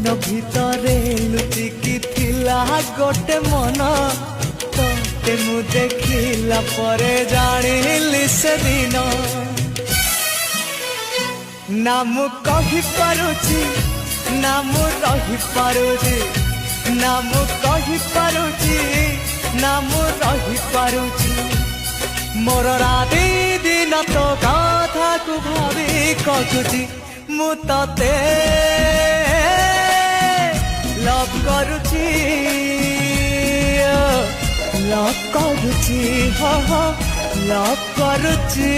ভিতরে লুচিকি থিলা গোটে মন তোতে মু দেখিলা পরে জানিলি সেদিন না মু কহি পারুছি না মু রহি পারুছি না মু কহি পারুছি না মু রহি পারুছি মোর রাতি দিন তো কথা কু ভাবি কখুছি মু ততে লভ করুছি লভ করুছি লভ করুছি।